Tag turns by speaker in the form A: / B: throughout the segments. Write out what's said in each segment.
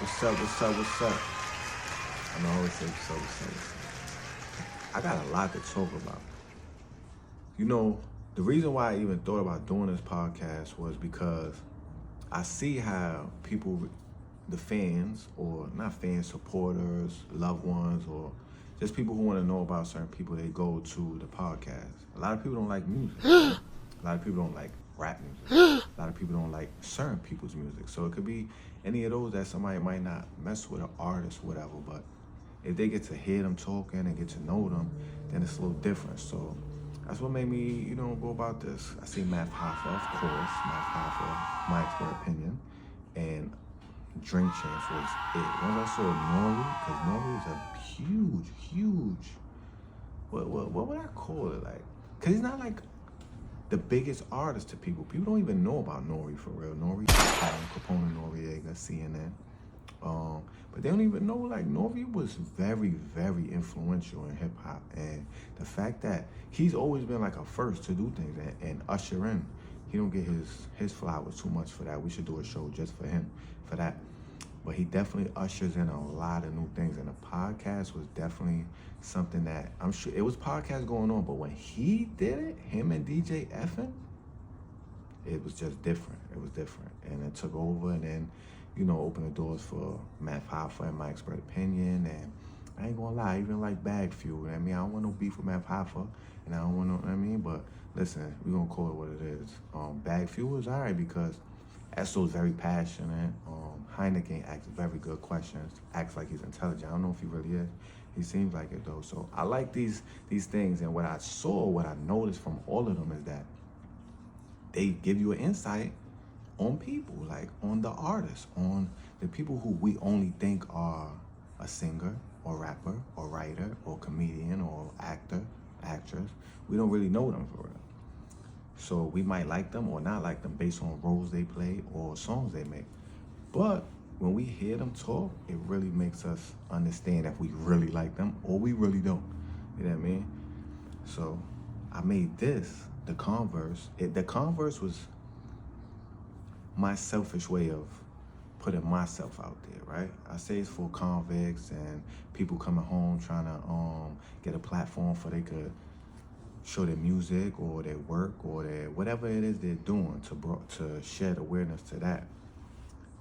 A: What's up, what's up, what's up? I know I always say what's up. I got a lot to talk about. You know, the reason why I even thought about doing this podcast was because I see how people, the fans, or not fans, supporters, loved ones, or just people who want to know about certain people, they go to the podcast. A lot of people don't like music. A lot of people don't like rap music. A lot of people don't like certain people's music. So it could be any of those that somebody might not mess with, an artist, whatever. But if they get to hear them talking and get to know them, then it's a little different. So that's what made me, go about this. I see Math Hoffa, of course. Math Hoffa, my expert opinion. And Drink Champs was it. Once I saw Nori, because Nori is a huge, what would I call it? Like, because he's not like the biggest artist to people. People don't even know about Nori for real. Nori, Capone Noriega, CNN. But they don't even know, like, Nori was very, very influential in hip hop. And the fact that he's always been like a first to do things and usher in, he don't get his flowers too much for that. We should do a show just for him for that. But he definitely ushers in a lot of new things. And the podcast was definitely something that, I'm sure, it was podcasts going on, but when he did it, him and DJ Effin, it was just different. It was different. And it took over and then, opened the doors for Math Hoffa and my expert opinion. And I ain't gonna lie, I even like Bag Fuel. I don't want no beef with Math Hoffa, and I don't want no, but listen, we're gonna call it what it is. Bag Fuel is all right because Esso's very passionate. Heineken asks very good questions, acts like he's intelligent. I don't know if he really is. He seems like it though. So I like these things, and what I noticed from all of them is that they give you an insight on people, like on the artists, on the people who we only think are a singer or rapper or writer or comedian or actor, actress. We don't really know them for real. So we might like them or not like them based on roles they play or songs they make. But when we hear them talk, it really makes us understand if we really like them or we really don't. You know what I mean? So I made this, the Converse. The Converse was my selfish way of putting myself out there, right? I say it's for convicts and people coming home trying to get a platform for they could show their music or their work or their whatever it is they're doing to shed awareness to that.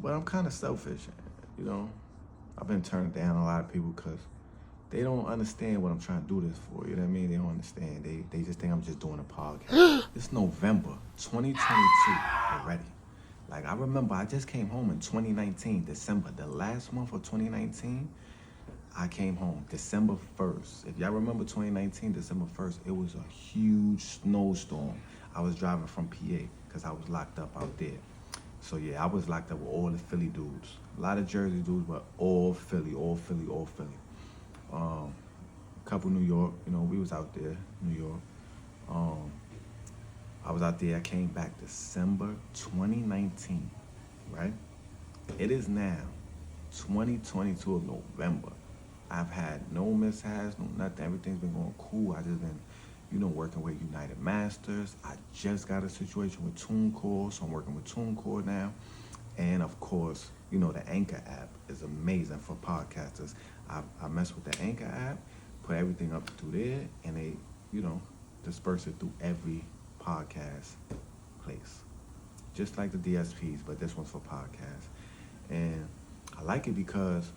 A: But I'm kind of selfish, I've been turned down a lot of people because they don't understand what I'm trying to do this for. You know what I mean? They don't understand. They just think I'm just doing a podcast. It's November 2022 already. Like, I remember I just came home in 2019, December, the last month of 2019. I came home December 1st. If y'all remember 2019, December 1st, it was a huge snowstorm. I was driving from PA because I was locked up out there. So yeah, I was locked up with all the Philly dudes. A lot of Jersey dudes, but all Philly. Couple New York, we was out there, New York. I was out there, I came back December 2019, right? It is now 2022 of November. I've had no mishaps, no nothing. Everything's been going cool. I just been, working with United Masters. I just got a situation with TuneCore, so I'm working with TuneCore now. And of course, the Anchor app is amazing for podcasters. I mess with the Anchor app, put everything up through there, and they, disperse it through every podcast place. Just like the DSPs, but this one's for podcasts. And I like it because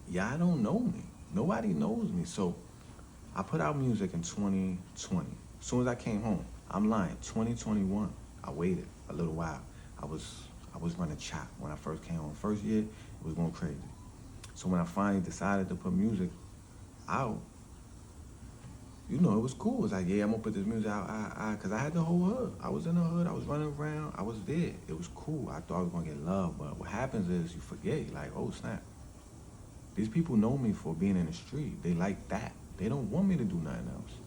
A: y'all don't know me. Nobody knows me. So I put out music in 2020. As soon as I came home, I'm lying, 2021, I waited a little while. I was running Chop when I first came home. First year, it was going crazy. So when I finally decided to put music out, it was cool. It was like, yeah, I'm gonna put this music out, because I had the whole hood. I was in the hood, I was running around, I was there. It was cool. I thought I was gonna get love, but what happens is you forget, like, oh snap. These people know me for being in the street. They like that. They don't want me to do nothing else.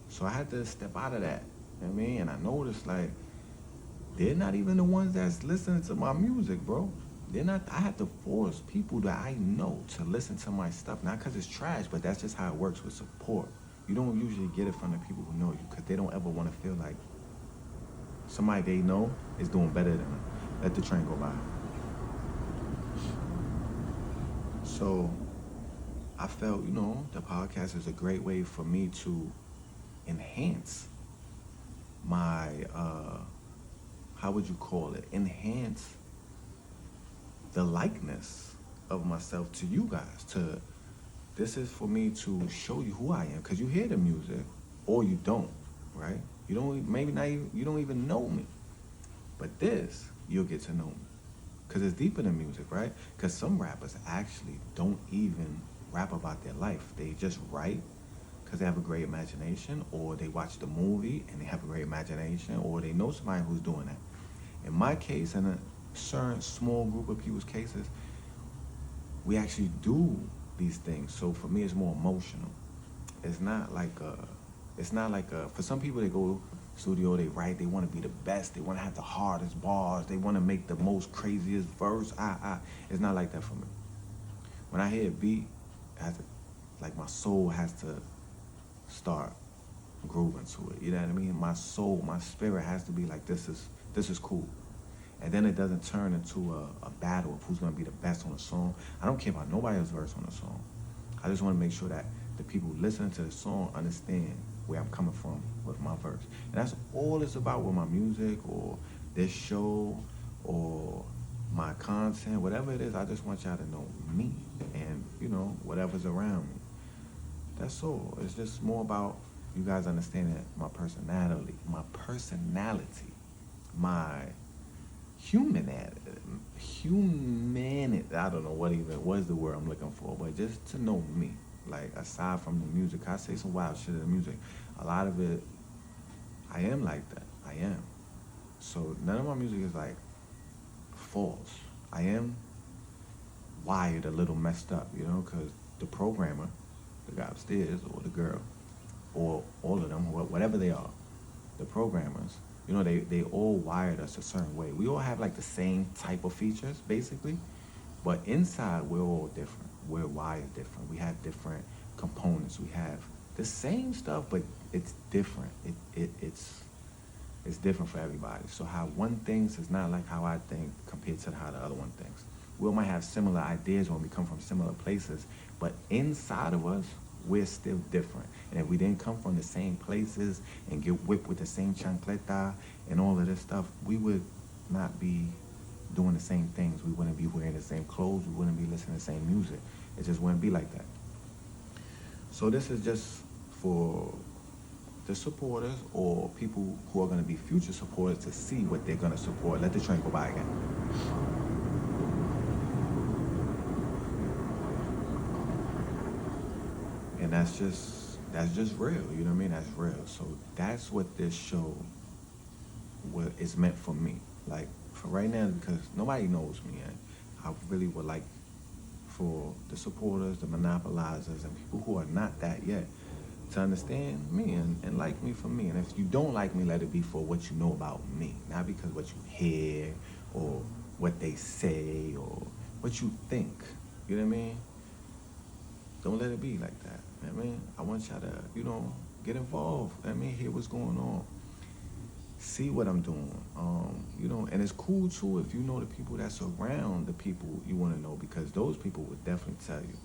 A: So I had to step out of that, you know what I mean? And I noticed, like, they're not even the ones that's listening to my music, bro. They're not. I had to force people that I know to listen to my stuff, not because it's trash, but that's just how it works with support. You don't usually get it from the people who know you because they don't ever want to feel like somebody they know is doing better than them. Let the train go by. So I felt, the podcast is a great way for me to enhance my, how would you call it? Enhance the likeness of myself to you guys. This is for me to show you who I am, because you hear the music or you don't, right? You don't, maybe not even, you don't even know me. But this, you'll get to know me. Because it's deeper than music, right? Because some rappers actually don't even rap about their life. They just write because they have a great imagination, or they watch the movie and they have a great imagination, or they know somebody who's doing that. In my case, in a certain small group of people's cases, we actually do these things. So for me, it's more emotional. It's not like for some people, they go studio, they write, they want to be the best, they want to have the hardest bars, they want to make the most craziest verse. It's not like that for me. When I hear a beat, like my soul has to start grooving to it. You know what I mean? My soul, my spirit has to be like, this is cool. And then it doesn't turn into a battle of who's gonna be the best on the song. I don't care about nobody else's verse on the song. I just want to make sure that the people listening to the song understand where I'm coming from with my verse. And that's all it's about with my music or this show or my content, whatever it is. I just want y'all to know me and, whatever's around me. That's all. It's just more about you guys understanding my personality, my humanity. I don't know what is the word I'm looking for, but just to know me. Like, aside from the music, I say some wild shit in the music. A lot of it, I am like that. I am. So none of my music is like false. I am wired a little messed up, because the programmer, the guy upstairs, or the girl, or all of them, whatever they are, the programmers, they all wired us a certain way. We all have like the same type of features, basically, but inside we're all different. We're wired different. We have different components. We have the same stuff, but it's different. It's different for everybody. So how one thinks is not like how I think compared to how the other one thinks. We all might have similar ideas when we come from similar places, but inside of us, we're still different. And if we didn't come from the same places and get whipped with the same chancleta and all of this stuff, we would not be doing the same things. We wouldn't be wearing the same clothes. We wouldn't be listening to the same music. It just wouldn't be like that. So this is just for the supporters or people who are going to be future supporters to see what they're going to support. Let the train go by again. And that's just real, you know what I mean? That's real. So that's what this show is meant for me. Like, for right now, because nobody knows me yet, I really would like for the supporters, the monopolizers, and people who are not that yet to understand me and like me for me. And if you don't like me, let it be for what you know about me, not because what you hear or what they say or what you think. You know what I mean? Don't let it be like that. You know what I mean? I want y'all to, get involved. I mean, hear what's going on. See what I'm doing. And it's cool too if you know the people that's around the people you want to know, because those people would definitely tell you.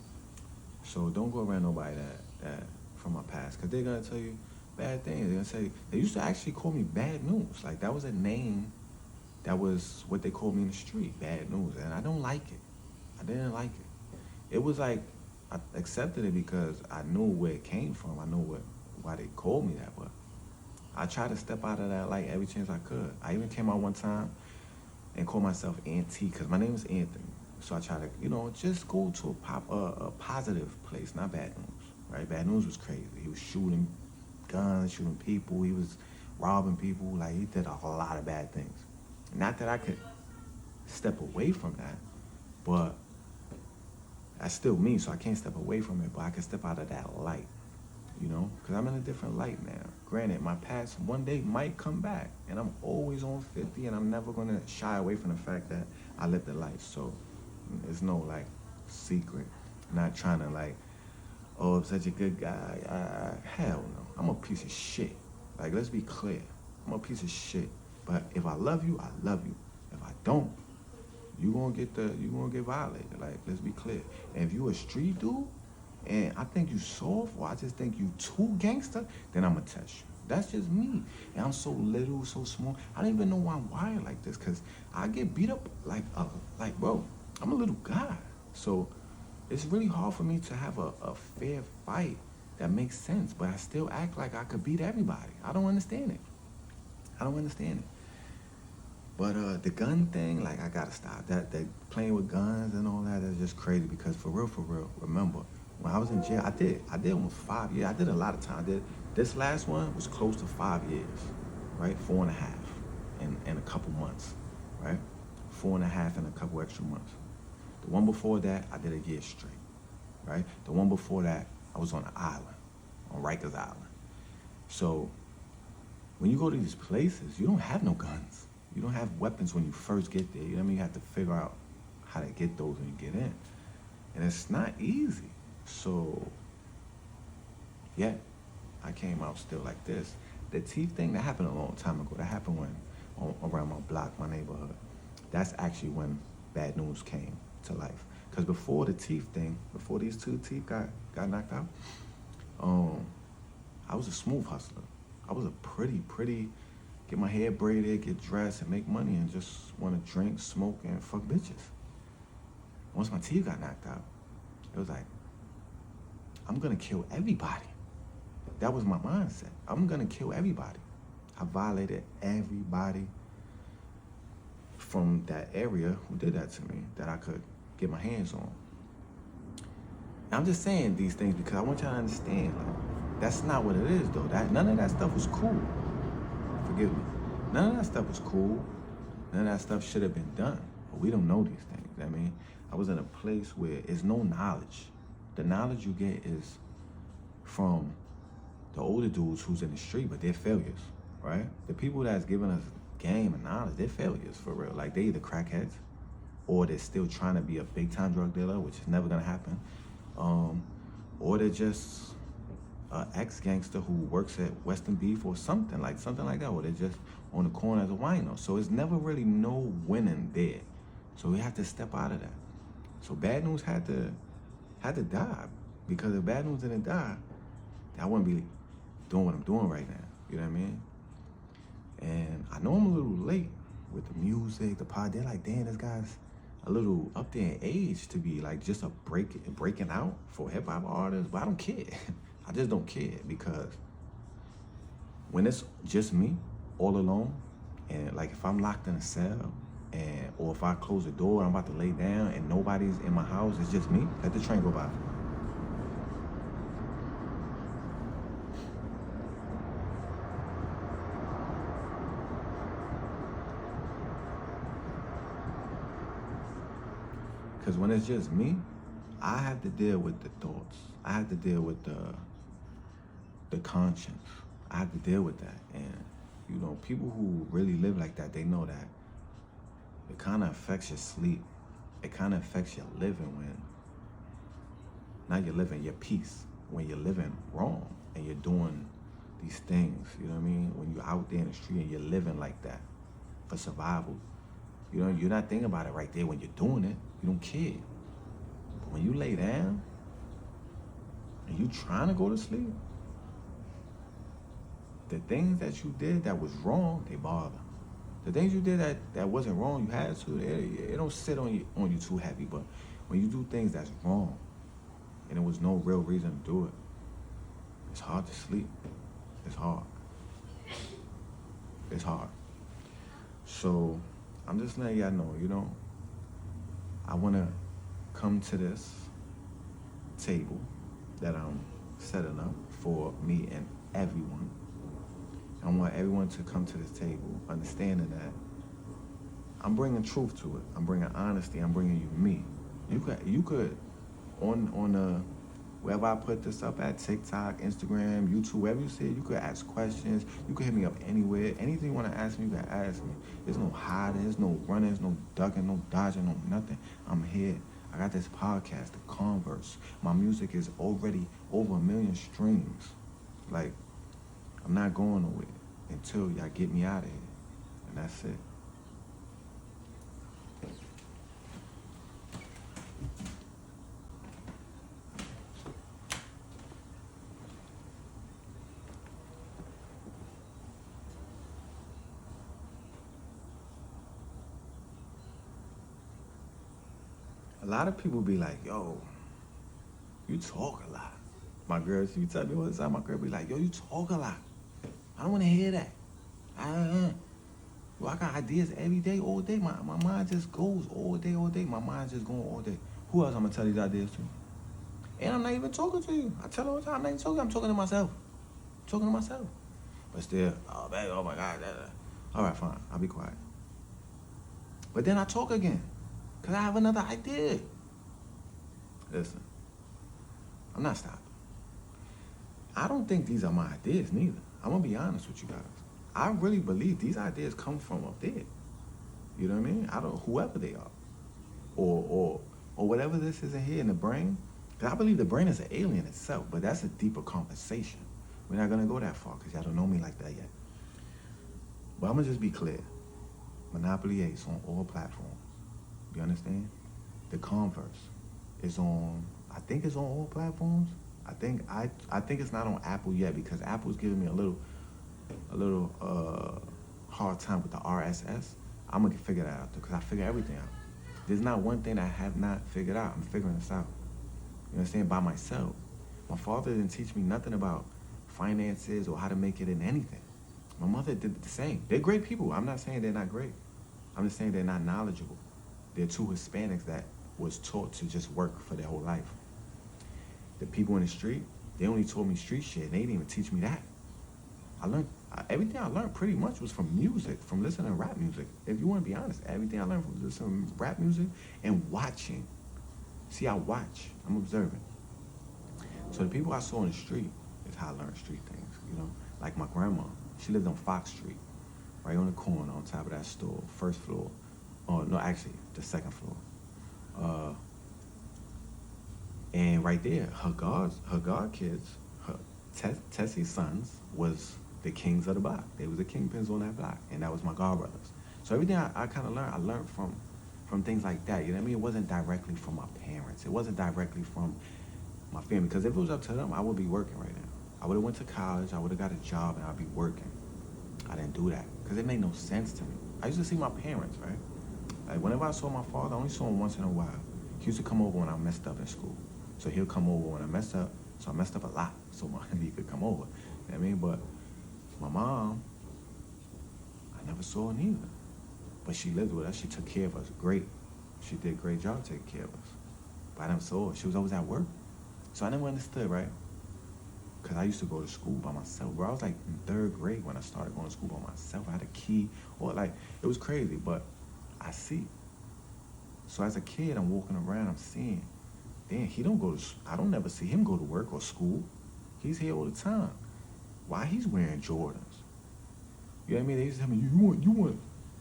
A: So don't go around nobody that from my past, because they're gonna tell you bad things. They're gonna say they used to actually call me Bad News. Like, that was a name. That was what they called me in the street, Bad News, and I don't like it. I didn't like it. It was like I accepted it because I knew where it came from. I knew why they called me that, but I tried to step out of that light every chance I could. I even came out one time and called myself Auntie, because my name is Anthony. So I tried to, just go to a positive place, not Bad News, right? Bad News was crazy. He was shooting guns, shooting people. He was robbing people. Like, he did a lot of bad things. Not that I could step away from that, but that's still me, so I can't step away from it, but I can step out of that light, because I'm in a different light now. Granted, my past one day might come back, and I'm always on 50, and I'm never going to shy away from the fact that I lived the life. So there's no, secret. I'm not trying to, oh, I'm such a good guy. Hell no. I'm a piece of shit. Let's be clear. I'm a piece of shit. But if I love you, I love you. If I don't, you gonna get violated. Like, let's be clear. And if you a street dude, and I think you soft, or I just think you too gangster, then I'ma test you. That's just me. And I'm so little, so small. I don't even know why I'm wired like this, cause I get beat up like bro, I'm a little guy. So it's really hard for me to have a fair fight that makes sense, but I still act like I could beat everybody. I don't understand it. I don't understand it. But the gun thing, like, I gotta stop. That playing with guns and all that is just crazy, because for real, remember, when I was in jail, I did almost 5 years. I did a lot of time. This last one was close to 5 years, right? 4.5 and a couple months, right? 4.5 and a couple extra months. The one before that, I did a year straight, right? The one before that, I was on an island, on Rikers Island. So when you go to these places, you don't have no guns. You don't have weapons when you first get there. You know what I mean? You have to figure out how to get those when you get in. And it's not easy. So, yeah, I came out still like this. The teeth thing, that happened a long time ago. That happened around my block, my neighborhood. That's actually when Bad News came to life. Because before the teeth thing, before these 2 teeth got knocked out, I was a smooth hustler. I was a pretty, get my hair braided, get dressed, and make money, and just want to drink, smoke, and fuck bitches. Once my teeth got knocked out, it was like, I'm gonna kill everybody. That was my mindset. I'm gonna kill everybody. I violated everybody from that area who did that to me that I could get my hands on. And I'm just saying these things because I want y'all to understand, like, that's not what it is, though. None of that stuff was cool. Forgive me. None of that stuff was cool. None of that stuff should have been done. But we don't know these things. I mean, I was in a place where there's no knowledge. The knowledge you get is from the older dudes who's in the street, but they're failures, right? The people that's giving us game and knowledge, they're failures for real. Like, they either crackheads or they're still trying to be a big time drug dealer, which is never gonna happen. Or they're just an ex-gangster who works at Western Beef or something like that, or they're just on the corner as a wino. So it's never really no winning there. So we have to step out of that. So Bad News had to die, because if Bad News didn't die, I wouldn't be doing what I'm doing right now. You know what I mean? And I know I'm a little late with the music, the pod. They're like, damn, this guy's a little up there in age to be like just a breaking out for hip hop artists. But I don't care. I just don't care, because when it's just me all alone, and like if I'm locked in a cell, or if I close the door and I'm about to lay down and nobody's in my house, it's just me, let the train go by. Because when it's just me, I have to deal with the thoughts. I have to deal with the conscience. I have to deal with that. And, you know, people who really live like that, they know that it kind of affects your sleep. It kind of affects your living when, not your living, your peace. When you're living wrong and you're doing these things, you know what I mean? When you're out there in the street and you're living like that for survival, you know, you're not thinking about it right there when you're doing it. You don't care. But when you lay down and you trying to go to sleep, the things that you did that was wrong, they bother. The things you did that wasn't wrong, you had to, it don't sit on you too heavy. But when you do things that's wrong and there was no real reason to do it, it's hard to sleep. It's hard. It's hard. So I'm just letting y'all know, you know, I want to come to this table that I'm setting up for me and everyone. I want everyone to come to this table understanding that I'm bringing truth to it. I'm bringing honesty. I'm bringing you me. You could on wherever I put this up at, TikTok, Instagram, YouTube, wherever you see it, you could ask questions. You could hit me up anywhere. Anything you want to ask me, you can ask me. There's no hiding, there's no running, there's no ducking, no dodging, no nothing. I'm here. I got this podcast, The Converse. My music is already over 1 million streams. Like, I'm not going nowhere until y'all get me out of here. And that's it. A lot of people be like, yo, you talk a lot. My girl, she tell me all the time, my girl be like, yo, you talk a lot. I don't want to hear that. Well, I got ideas every day, all day. My mind just goes all day, all day. My mind's just going all day. Who else I'm gonna tell these ideas to? And I'm not even talking to you. I tell her all the time, I'm not even talking. I'm talking to myself. I'm talking to myself. But still, oh, baby, oh my God. All right, fine. I'll be quiet. But then I talk again. Because I have another idea. Listen, I'm not stopping. I don't think these are my ideas neither. I'm going to be honest with you guys. I really believe these ideas come from up there. You know what I mean? I don't, whoever they are. Or whatever this is in here in the brain. Because I believe the brain is an alien itself, but that's a deeper conversation. We're not going to go that far because y'all don't know me like that yet. But I'm going to just be clear. Monopoly Ace on all platforms. You understand? The Converse is on, I think it's on all platforms. I think it's not on Apple yet because Apple's giving me a little hard time with the RSS. I'm gonna figure that out because I figure everything out. There's not one thing I have not figured out. I'm figuring this out. You understand? By myself. My father didn't teach me nothing about finances or how to make it in anything. My mother did the same. They're great people. I'm not saying they're not great. I'm just saying they're not knowledgeable. They're two Hispanics that was taught to just work for their whole life. The people in the street, they only taught me street shit. They didn't even teach me that. I learned, everything I learned pretty much was from music, from listening to rap music. If you want to be honest, everything I learned from listening to rap music and watching. See, I watch, I'm observing. So the people I saw on the street is how I learned street things, you know? Like my grandma, she lived on Fox Street, right on the corner on top of that store, first floor. Oh, no, actually, the second floor. And right there, her god kids, Tessie's sons was the kings of the block. They was the kingpins on that block, and that was my god brothers. So everything I kind of learned, I learned from things like that. You know what I mean? It wasn't directly from my parents. It wasn't directly from my family. Because if it was up to them, I would be working right now. I would have went to college. I would have got a job, and I'd be working. I didn't do that because it made no sense to me. I used to see my parents, right? Like whenever I saw my father, I only saw him once in a while. He used to come over when I messed up in school. So he'll come over when I messed up. So I messed up a lot. So he could come over. You know what I mean? But my mom, I never saw her neither. But she lived with us. She took care of us. Great. She did a great job taking care of us. But I never saw her. She was always at work. So I never understood, right? Because I used to go to school by myself. Bro, I was like in 3rd grade when I started going to school by myself. I had a key. Or like, it was crazy. But I see. So as a kid, I'm walking around, I'm seeing, damn, he don't go to, I don't never see him go to work or school. He's here all the time. Why he's wearing Jordans? You know what I mean? They used to tell me,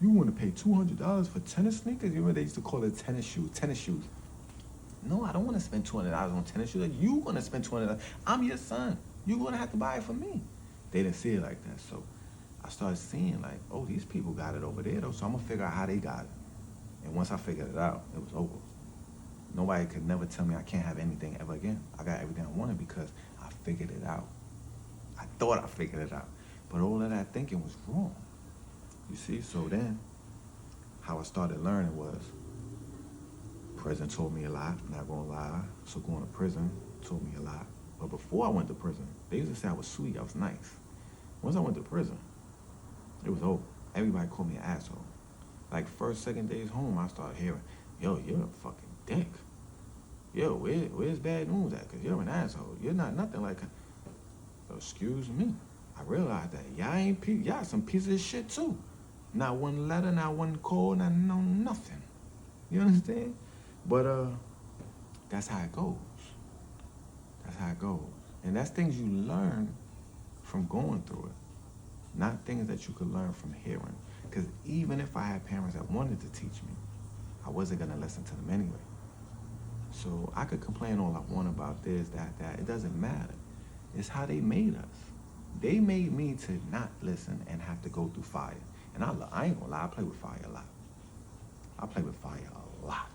A: you want to pay $200 for tennis sneakers? You remember they used to call it tennis shoes. No, I don't want to spend $200 on tennis shoes. Like, you going to spend $200. I'm your son. You're going to have to buy it for me. They didn't see it like that. So I started seeing like, oh, these people got it over there though. So I'm going to figure out how they got it. And once I figured it out, it was over. Nobody could never tell me I can't have anything ever again. I got everything I wanted because I figured it out. I thought I figured it out. But all of that thinking was wrong. You see? So then, how I started learning was, prison taught me a lot, not gonna lie. So going to prison taught me a lot. But before I went to prison, they used to say I was sweet, I was nice. Once I went to prison, it was over. Everybody called me an asshole. Like first, second days home, I started hearing, yo, you're a fucking dick. Yo, where's bad news at? Because you're an asshole. You're not nothing like a... So, excuse me. I realized that y'all some pieces of shit too. Not one letter, not one call, not no nothing. You understand? But that's how it goes. That's how it goes. And that's things you learn from going through it. Not things that you could learn from hearing. Because even if I had parents that wanted to teach me, I wasn't going to listen to them anyway. So I could complain all I want about this, that. It doesn't matter. It's how they made us. They made me to not listen and have to go through fire. And I ain't going to lie, I play with fire a lot. I play with fire a lot.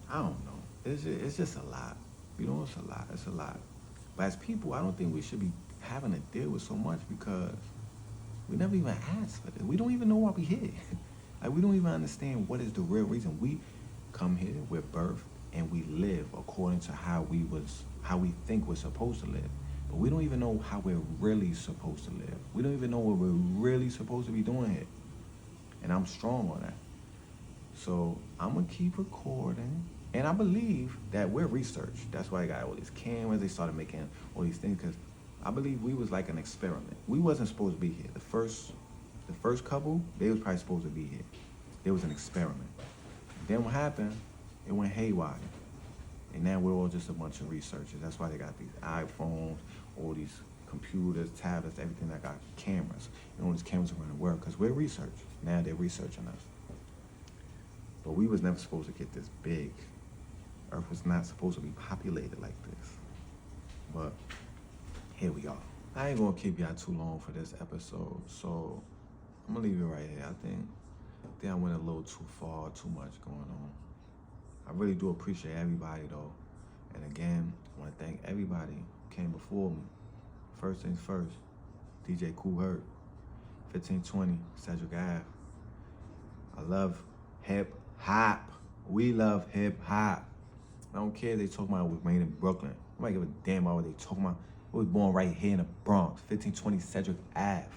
A: I don't know. It's just a lot. You know, it's a lot. It's a lot. But as people, I don't think we should be having to deal with so much because we never even asked for this. We don't even know why we here. Like, we don't even understand what is the real reason. We come here, we're birthed, and we live according to how we think we're supposed to live. But we don't even know how we're really supposed to live. We don't even know what we're really supposed to be doing here. And I'm strong on that. So I'm gonna keep recording. And I believe that we're researched. That's why I got all these cameras. They started making all these things because I believe we was like an experiment. We wasn't supposed to be here. The first couple, they was probably supposed to be here. It was an experiment. Then what happened? It went haywire. And now we're all just a bunch of researchers. That's why they got these iPhones, all these computers, tablets, everything that got cameras. And all these cameras are going to work because we're research. Now they're researching us. But we was never supposed to get this big. Earth was not supposed to be populated like this. But here we are. I ain't gonna keep y'all too long for this episode, so I'm gonna leave it right here. I think I went a little too far, too much going on. I really do appreciate everybody though. And again, I wanna thank everybody who came before me. First things first, DJ Kool Herc, 1520 Cedric Ave. I love hip hop. We love hip hop. I don't care if they talking about it was made in Brooklyn. I might give a damn about what they talking about. I was born right here in the Bronx, 1520 Cedric Ave.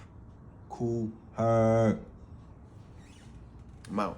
A: Kool Herc. I'm out.